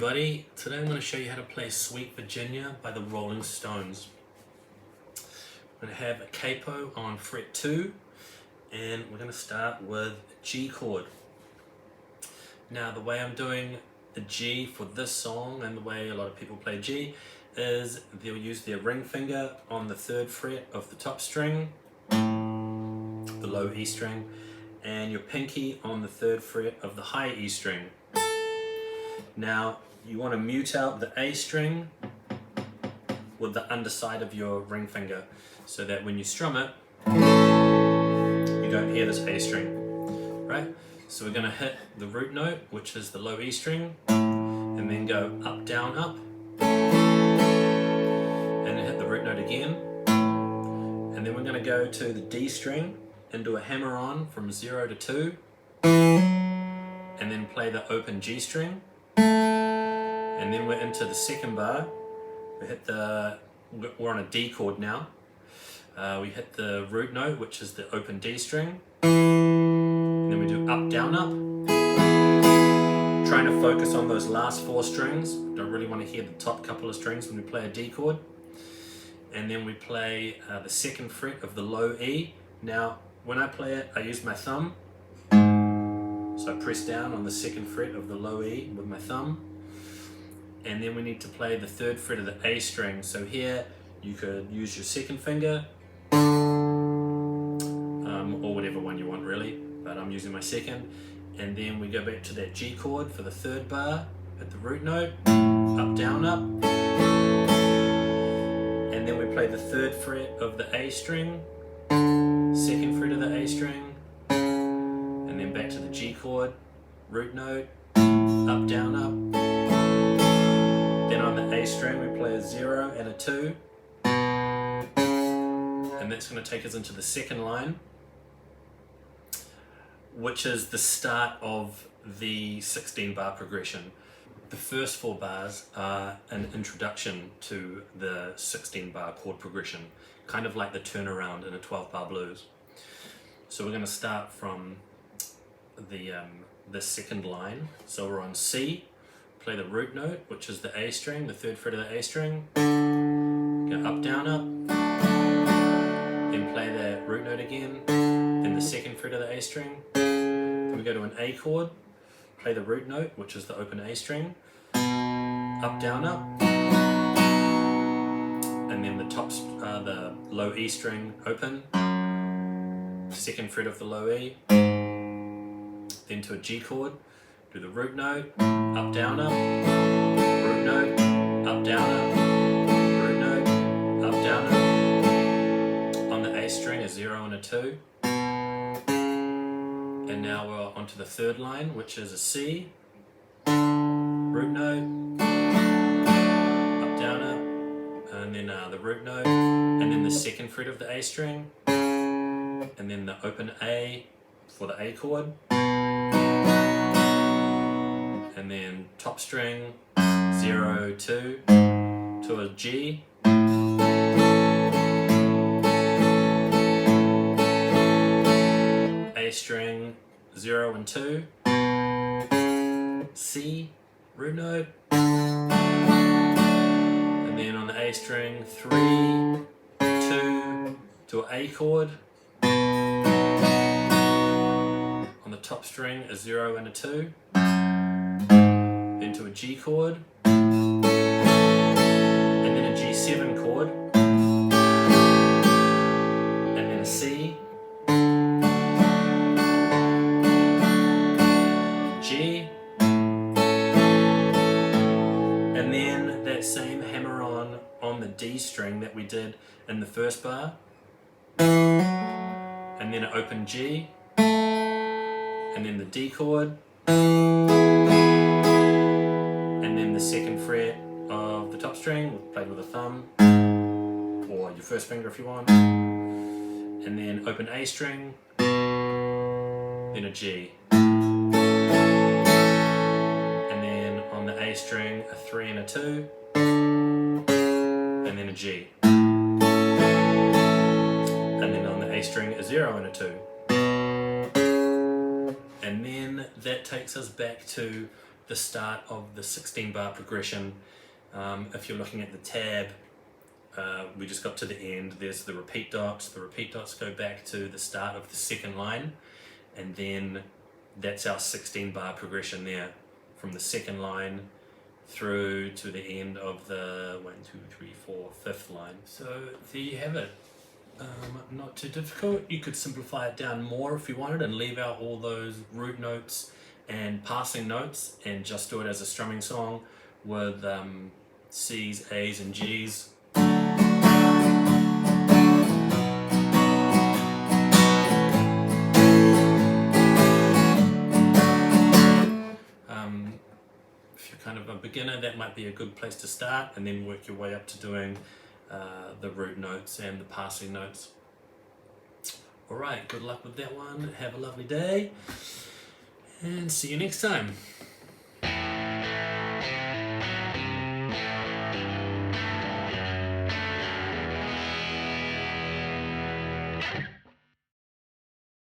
everybody. Today I'm going to show you how to play Sweet Virginia by the Rolling Stones. I'm going to have a capo on fret 2 and we're going to start with a G chord. Now the way I'm doing the G for this song and the way a lot of people play G is they'll use their ring finger on the 3rd fret of the top string, the low E string, and your pinky on the 3rd fret of the high E string. Now you want to mute out the A string with the underside of your ring finger so that when you strum it you don't hear this A string, right? So we're going to hit the root note, which is the low E string, and then go up, down, up, and hit the root note again, and then we're going to go to the D string and do a hammer on from 0 to 2, and then play the open G string. And then we're into the 2nd bar. We're on a D chord now. We hit the root note, which is the open D string. And then we do up, down, up. Trying to focus on those last 4 strings. Don't really want to hear the top couple of strings when we play a D chord. And then we play the 2nd fret of the low E. Now, when I play it, I use my thumb. So I press down on the 2nd fret of the low E with my thumb. And then we need to play the 3rd fret of the A string. So here you could use your 2nd finger, or whatever one you want really, but I'm using my 2nd. And then we go back to that G chord for the 3rd bar, hit the root note, up, down, up. And then we play the 3rd fret of the A string, 2nd fret of the A string, and then back to the G chord, root note, up, down, up. Then on the A string we play a 0 and a 2, and that's going to take us into the 2nd line, which is the start of the 16 bar progression. The first 4 bars are an introduction to the 16 bar chord progression, kind of like the turnaround in a 12 bar blues. So we're going to start from the 2nd line. So we're on C. Play the root note, which is the A string, the 3rd fret of the A string, go up, down, up, then play that root note again, then the 2nd fret of the A string, then we go to an A chord, play the root note, which is the open A string, up, down, up, and then the low E string open, 2nd fret of the low E, then to a G chord, do the root note, up, down, up, root note, up, down, up, root note, up, down, up. On the A string a 0 and a 2. And now we're onto the 3rd line, which is a C, root note, up, down, up, and then the root note, and then the 2nd fret of the A string, and then the open A for the A chord. And then top string, 0, 2, to a G, A string, 0 and 2, C, root note, and then on the A string, 3, 2, to an A chord, on the top string, a 0 and a 2, to a G chord, and then a G7 chord, and then a C, G, and then that same hammer on the D string that we did in the 1st bar, and then an open G, and then the D chord, and then the 2nd fret of the top string, played with a thumb, or your 1st finger if you want, and then open A string, then a G, and then on the A string a 3 and a 2, and then a G, and then on the A string a 0 and a 2. And then that takes us back to the start of the 16 bar progression. If you're looking at the tab, we just got to the end. There's the repeat dots. The repeat dots go back to the start of the second line, and then that's our 16 bar progression there, from the second line through to the end of the 1, 2, 3, 4, fifth line. So there you have it. Not too difficult. You could simplify it down more if you wanted and leave out all those root notes and passing notes and just do it as a strumming song with C's, A's and G's. If you're kind of a beginner, that might be a good place to start, and then work your way up to doing the root notes and the passing notes. Alright, good luck with that one. Have a lovely day, and see you next time.